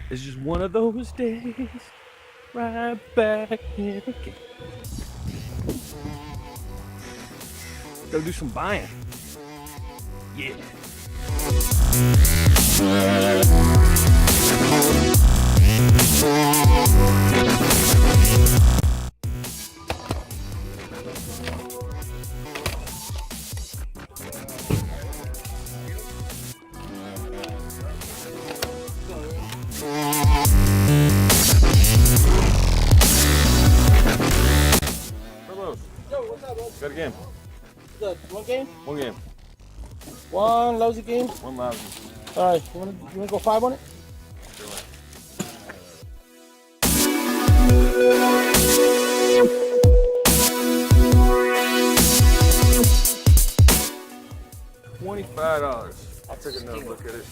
It's just one of those days. Right back in again. Gotta do some buying. Yeah. Got a game. One game? One game. One lousy game? One lousy. All right, you wanna go 5 on it? $25. I'll take another look at it.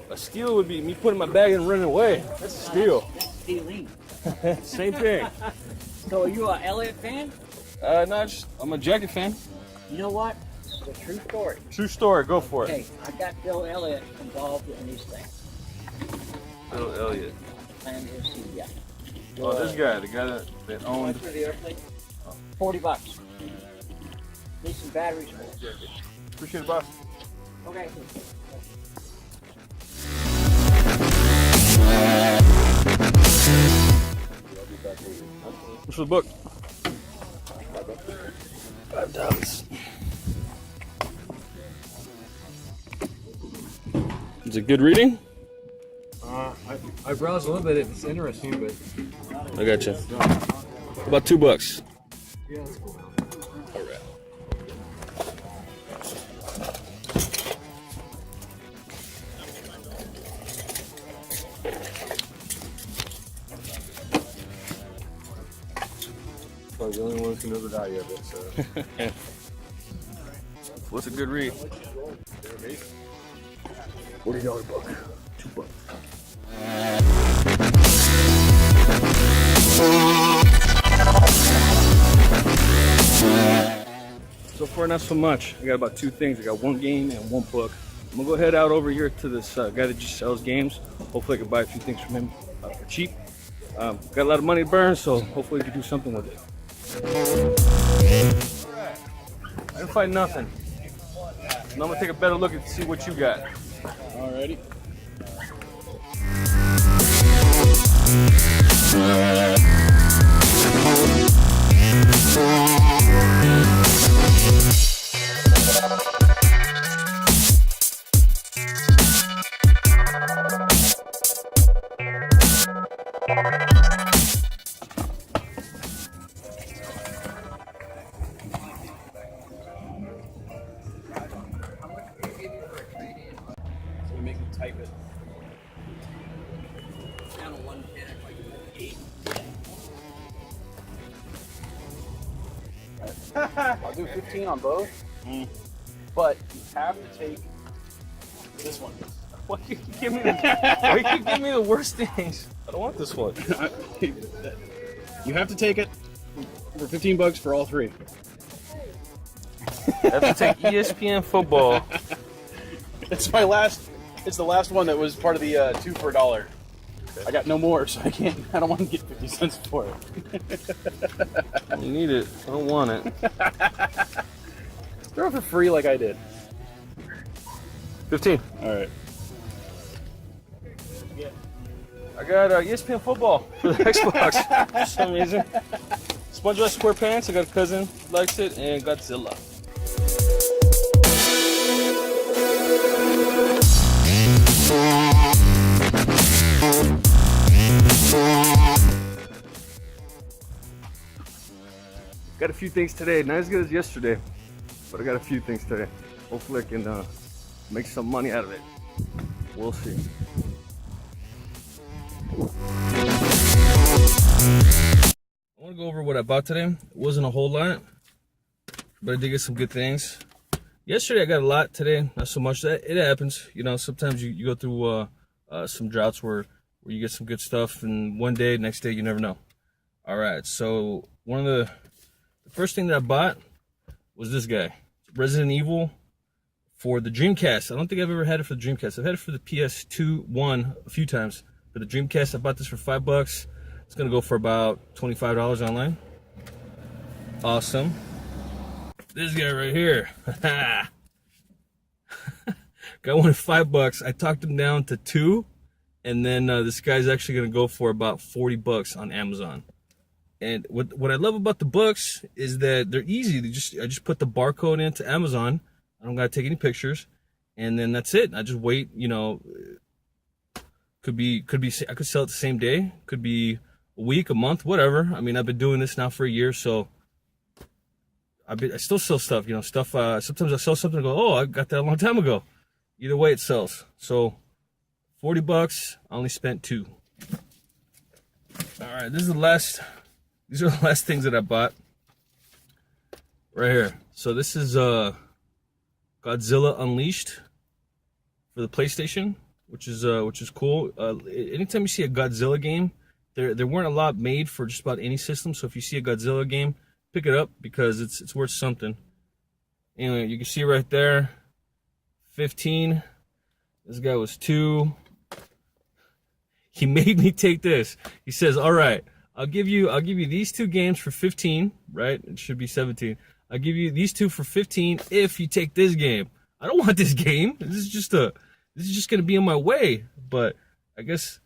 A steal would be me putting my bag and running away. That's a steal. That's stealing. Same thing. So are you a Elliott fan? No, I'm a Jacket fan. You know what? It's a true story. True story. Go for it. Okay, I got Bill Elliott involved in these things. Bill Elliott. And his yeah. Oh, this guy, the guy that owned. The airplane. $40. Need some batteries for it. Appreciate it, boss. Okay. What's the book? $5. Is it good reading? I browsed a little bit. It's interesting, but I got you. About $2. yeah, that's cool. All right. Probably the only one who knows the value of it. So. What's a good read? $40 book. $2. So far, not so much. I got about 2 things. I got 1 game and 1 book. I'm gonna go head out over here to this guy that just sells games. Hopefully, I can buy a few things from him for cheap. Got a lot of money to burn, so hopefully, we can do something with it. I didn't find nothing. Now I'm gonna take a better look and see what you got. Alrighty. Make them type it. Down to 110. I'll do 15 on both. But you have to take this one. Why you give me the worst things? I don't want this one. You have to take it for $15 for all 3. I have to take ESPN football. It's my last. It's the last one that was part of the 2 for $1. I got no more, so I can't. I don't want to get 50 cents for it. I don't need it. I don't want it. Throw it for free like I did. 15. All right. I got ESPN football for the Xbox for some reason. SpongeBob SquarePants. I got a cousin who likes it, and Godzilla. Got a few things today, not as good as yesterday, but I got a few things today. Hopefully I can make some money out of it. We'll see. I want to go over what I bought today. It wasn't a whole lot, but I did get some good things. Yesterday I got a lot, today not so much. That it happens, you know. Sometimes you go through some droughts where you get some good stuff, and one day, next day, you never know. All right, so one of the first thing that I bought was this guy, Resident Evil for the Dreamcast. I don't think I've ever had it for the Dreamcast. I've had it for the PS2 a few times, for the Dreamcast. I bought this for $5. It's gonna go for about $25 online. Awesome. This guy right here. Got one at $5. I talked him down to $2, and then this guy's actually gonna go for about $40 on Amazon. And what I love about the books is that they're easy. I just put the barcode into Amazon. I don't gotta take any pictures, and then that's it. I just wait. You know, could be. I could sell it the same day. Could be a week, a month, whatever. I mean, I've been doing this now for a year, so I still sell stuff. You know, stuff. Sometimes I sell something and go, oh, I got that a long time ago. Either way, it sells. So $40. I only spent $2. All right, these are the last things that I bought. Right here. So this is Godzilla Unleashed for the PlayStation, which is cool. Anytime you see a Godzilla game, there weren't a lot made for just about any system. So if you see a Godzilla game, pick it up because it's worth something. Anyway, you can see right there, 15. This guy was 2. He made me take this. He says, "All right, I'll give you these 2 games for 15, right? It should be 17. I'll give you these 2 for 15 if you take this game." I don't want this game. This is just gonna be in my way. But I guess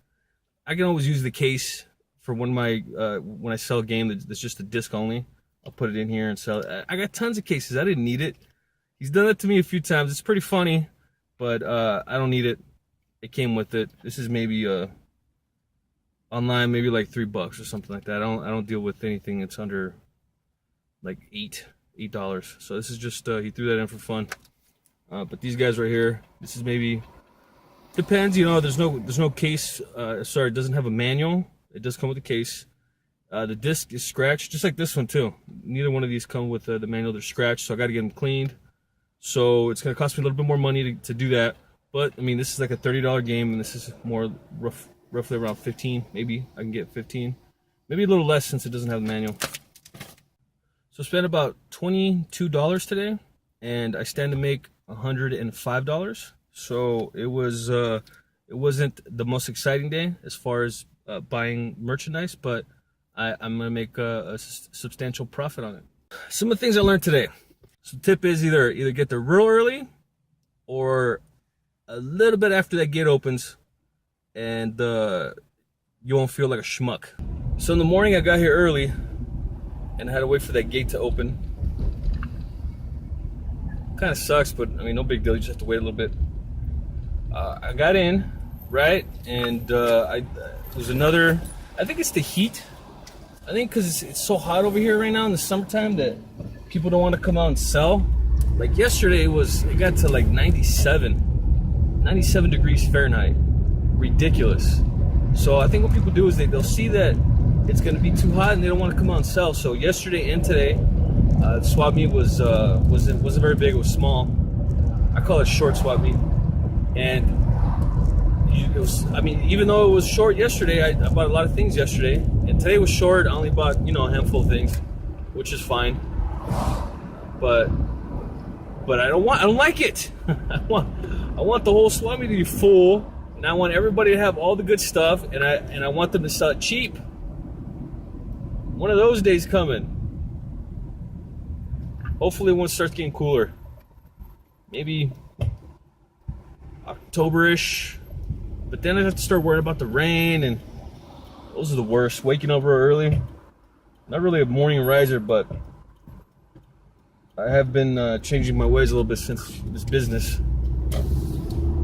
I can always use the case for when I sell a game that's just a disc only. I'll put it in here and sell it. I got tons of cases. I didn't need it. He's done that to me a few times. It's pretty funny, but I don't need it. It came with it. This is maybe online, maybe like $3 or something like that. I don't deal with anything that's under like $8. So this is just he threw that in for fun. But these guys right here, this is maybe, depends. You know, there's no case. Sorry, it doesn't have a manual. It does come with a case. The disc is scratched, just like this one too. Neither one of these come with the manual. They're scratched, so I got to get them cleaned. So it's going to cost me a little bit more money to do that. But I mean, this is like a $30 game, and this is more roughly around 15. Maybe I can get 15, maybe a little less since it doesn't have the manual. So I spent about $22 today, and I stand to make $105. So it wasn't the most exciting day as far as buying merchandise, but I'm gonna make a substantial profit on it. Some of the things I learned today. So the tip is either get there real early or a little bit after that gate opens, and you won't feel like a schmuck. So in the morning I got here early and I had to wait for that gate to open. Kind of sucks, but I mean, no big deal. You just have to wait a little bit. I got in, right, and there's another. I think it's the heat. I think because it's so hot over here right now in the summertime that people don't want to come out and sell. Like yesterday, it got to like 97 degrees Fahrenheit. Ridiculous. So I think what people do is they'll see that it's going to be too hot and they don't want to come out and sell. So yesterday and today, the swap meet wasn't very big. It was small. I call it short swap meet. And even though it was short yesterday, I bought a lot of things yesterday, and today was short. I only bought, a handful of things, which is fine. But I don't like it. I want the whole swap meet to be full, and I want everybody to have all the good stuff, and I want them to sell it cheap. One of those days coming. Hopefully, when it starts getting cooler, maybe October-ish. But then I have to start worrying about the rain, and those are the worst. Waking up real early. Not really a morning riser, but I have been changing my ways a little bit since this business.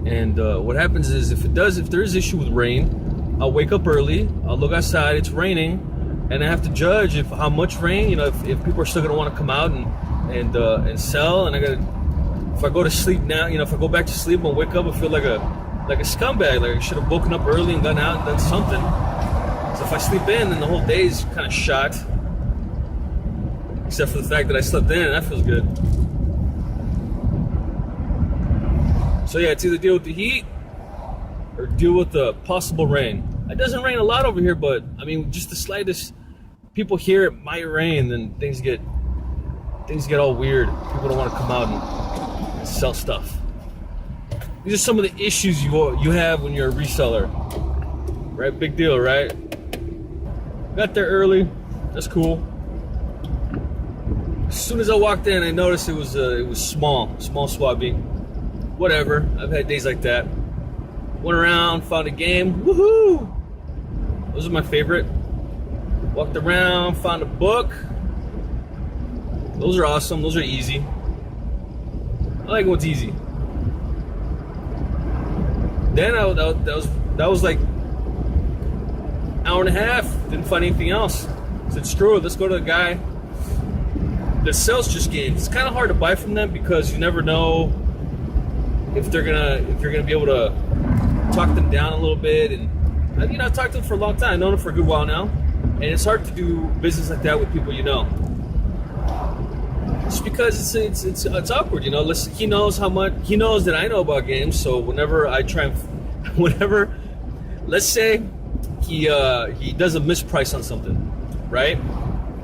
And what happens is if there is issue with rain, I'll wake up early. I'll look outside. It's raining, and I have to judge how much rain. If people are still gonna want to come out and sell, and if I go to sleep now, if I go back to sleep and wake up, I feel like a scumbag. Like I should have woken up early and gone out and done something. So if I sleep in, then the whole day is kind of shot. Except for the fact that I slept in, and that feels good. So yeah, it's either deal with the heat or deal with the possible rain. It doesn't rain a lot over here, but I mean, just the slightest people hear it might rain, then things get all weird. People don't want to come out and sell stuff. These are some of the issues you have when you're a reseller, right? Big deal, right? Got there early. That's cool. As soon as I walked in, I noticed it was small swap meet. Whatever. I've had days like that. Went around, found a game. Woohoo! Those are my favorite. Walked around, found a book. Those are awesome. Those are easy. I like what's easy. Then that was like hour and a half. Didn't find anything else. Said screw it. Let's go to the guy that sells just games. It's kind of hard to buy from them because you never know if you're gonna be able to talk them down a little bit. And I've talked to them for a long time. I've known them for a good while now, and it's hard to do business like that with people you know. Just because it's awkward, Listen, he knows that I know about games, so whenever I try and let's say he does a misprice on something, right?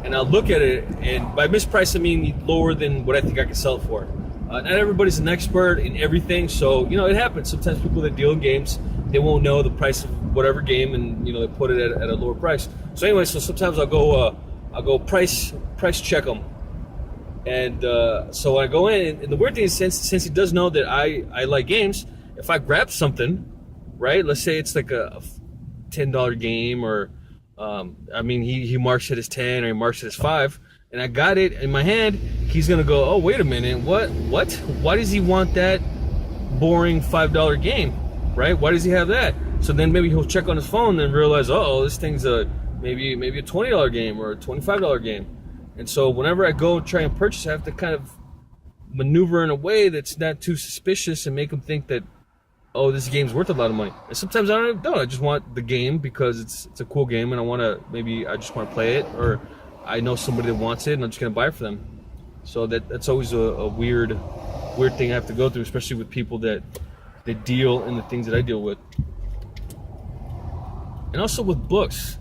And I'll look at it, and by misprice I mean lower than what I think I can sell it for. Not everybody's an expert in everything, so it happens. Sometimes people that deal in games, they won't know the price of whatever game, and they put it at a lower price. So anyway, sometimes I'll go price check them. And so I go in, and the weird thing is, since he does know that I like games, if I grab something, right? Let's say it's like a $10 game, or he marks it as 10 or he marks it as 5, and I got it in my hand. He's gonna go, oh wait a minute, what? Why does he want that boring $5 game, right? Why does he have that? So then maybe he'll check on his phone and realize, oh, this thing's maybe a $20 game or a $25 game. And so whenever I go try and purchase, I have to kind of maneuver in a way that's not too suspicious and make them think that, oh, this game's worth a lot of money. And sometimes I don't. I just want the game because it's a cool game, and I just want to play it, or I know somebody that wants it, and I'm just gonna buy it for them. So that's always a weird thing I have to go through, especially with people that deal in the things that I deal with. And also with books.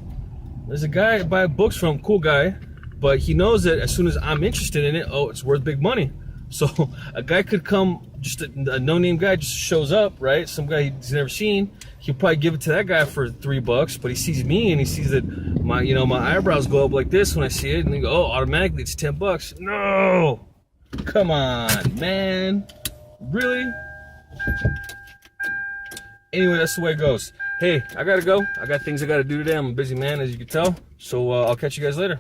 There's a guy I buy books from, cool guy. But he knows that as soon as I'm interested in it, it's worth big money. So a guy could come, just a no-name guy just shows up, right? Some guy he's never seen. He'll probably give it to that guy for $3, but he sees me and he sees that my eyebrows go up like this when I see it, and they go, oh, automatically it's $10. No, come on, man, really? Anyway, that's the way it goes. Hey, I gotta go. I got things I gotta do today. I'm a busy man, as you can tell. So I'll catch you guys later.